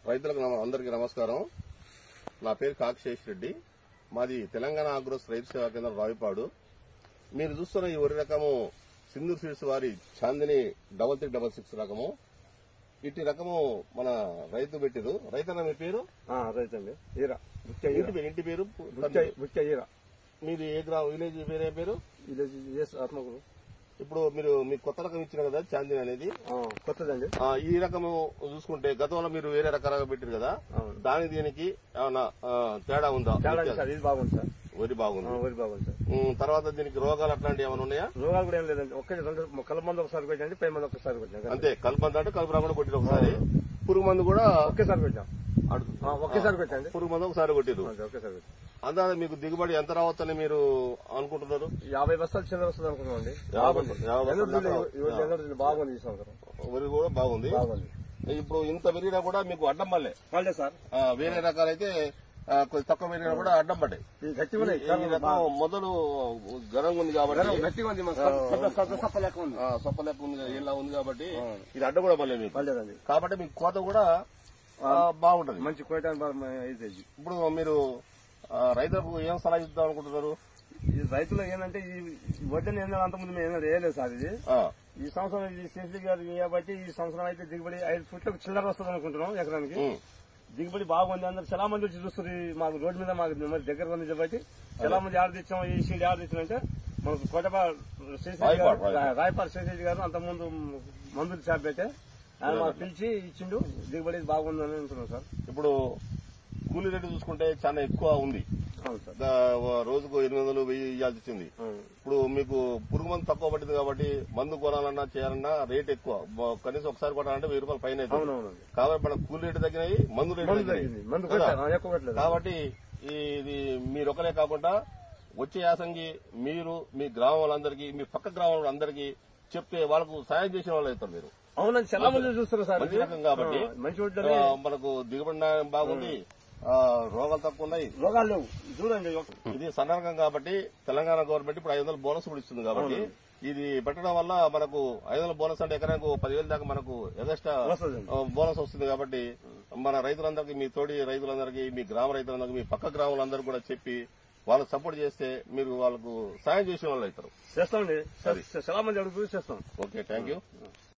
రైతులకు అందరికీ నమస్కారం. నా పేరు కాకిశేష్ రెడ్డి. మాది తెలంగాణ ఆగ్రోస్ రైతు సేవా కేంద్రం రావిపాడు. మీరు చూస్తున్న ఈ వరి రకము సింధూర్ సీడ్స్ వారి చాందిని 3366 రకము. ఇటు రకము మన రైతు పెట్టిరు. రైతన్న మీ పేరు? రైతండి. ఇంటి పేరు మీది ఏ విలేజ్ పేరు? ఏ పేరు? విలేజ్ ఆత్మకూరు. ఇప్పుడు మీరు మీ కొత్త రకం ఇచ్చిన కదా చాందిని అనేది కొత్తదండి. ఈ రకము చూసుకుంటే గతంలో మీరు వేరే రకాలుగా పెట్టారు కదా, దాని దీనికి ఏమన్నా తేడా ఉందా? ఇది బాగుంది సార్. వరి బాగుంది. వరి బాగుంది సార్. తర్వాత దీనికి రోగాలు అట్లాంటివి ఏమైనా ఉన్నాయా? రోగాలు కూడా ఏం లేదండి. కలుపు మందు ఒకసారి కొట్టండి, పై మందు ఒకసారి కొట్టాం. అంతే. కలుపు మందు అంటే కలుపు రాకుండా కొట్టిరు ఒకసారి, పురుగు మందు కూడా ఒకేసారి కొట్టాం. ఒకేసారి కొట్టండి. పురుగు మందు ఒకసారి కొట్టిరు. ఒకేసారి కొట్టాం. అందా మీకు దిగుబడి ఎంత రావచ్చని మీరు అనుకుంటున్నారు? 50 బస్తాలు చిల్లర వస్తుంది అనుకుంటున్నాండి. బాగుంది ఈ సంవత్సరం. వరి కూడా బాగుంది. ఇప్పుడు ఇంత పెరిగినా కూడా మీకు అడ్డం పడలే సార్. వేరే రకాలైతే కొంచెం తక్కువ పెరిగినా కూడా అడ్డం పడ్డాయి. ఈ రకం మొదలు ఘనంగా ఉంది కాబట్టి గట్టిగా ఉంది, సొప్ప లెక్క ఉంది, ఇలా ఉంది కాబట్టి ఇది అడ్డం కూడా పడలేదు మీకు. కాబట్టి మీకు కోత కూడా బాగుంటది, మంచి కోట. ఇప్పుడు మీరు రైతులకు ఏం సలహా ఇద్దాం అనుకుంటున్నారు? ఈ రైతులకు ఏంటంటే ఈ వడ్డని అంతకుముందు మేము వేయలేదు సార్. ఇది ఈ సంవత్సరం ఇది శశి గారు కాబట్టి ఈ సంవత్సరం అయితే దిగుబడి 5 ఫుట్లకు చిల్లర వస్తుంది అనుకుంటున్నాం ఎకరానికి. దిగుబడి బాగుంది. అందరు చాలా మంది వచ్చి చూస్తుంది. మాకు రోడ్డు మీద మాకు మరి దగ్గర ఉంది కాబట్టి చాలా మంది ఆర్డర్ ఇచ్చాం. ఈ సీడ్ ఆర్డర్ ఇచ్చినంటే మనకు కోటపా రాయపాటి శశి గారు అంతకుముందు మందులు షాప్ అయితే ఆయన మాకు పిలిచి ఇచ్చిండు. దిగుబడి బాగుంది అని అంటున్నాం సార్. ఇప్పుడు కూలీ రేటు చూసుకుంటే చాలా ఎక్కువ ఉంది. రోజుకు 800, 1000 ఇవ్వాల్సి వచ్చింది. ఇప్పుడు మీకు పురుగు మందు తక్కువ పట్టింది కాబట్టి మందు కొనాలన్నా చేయాలన్నా రేట్ ఎక్కువ. కనీసం ఒకసారి కొనాలంటే 1000 రూపాయలు పైన అవుతుంది. కాబట్టి మన కూలీ రేటు తగ్గినాయి, మందు రేటు తగ్గినాయి. కాబట్టి ఇది మీరు ఒకరే కాకుండా వచ్చే యాసంగి మీరు మీ గ్రామం వాళ్ళందరికీ, మీ పక్క గ్రామం అందరికీ చెప్తే వాళ్ళకు సాయం చేసిన వాళ్ళు అవుతారు మీరు. అవునండి, చాలా మంది చూస్తారు సార్. మంచి రకం కాబట్టి మనకు దిగుబడి బాగుంది, రోగాలు తక్కువ ఉన్నాయి, రోగాలు లేవు. చూడండి, ఇది సన్న రకం కాబట్టి తెలంగాణ గవర్నమెంట్ ఇప్పుడు 500 బోనస్ కూడా ఇస్తుంది. కాబట్టి ఇది పెట్టడం వల్ల మనకు 500 బోనస్ అంటే ఎకరానికి 10,000 దాకా మనకు ఎగస్ట్రా బోనస్ వస్తుంది. కాబట్టి మన రైతులందరికీ, మీ తోటి రైతులందరికీ, మీ గ్రామ రైతులందరికీ, మీ పక్క గ్రామాలందరూ కూడా చెప్పి వాళ్ళకి సపోర్ట్ చేస్తే మీరు వాళ్ళకు సాయం చేసిన వాళ్ళు అవుతారు. చేస్తామండి. చాలా మంది అడుగు చేస్తాం. Okay, thank you.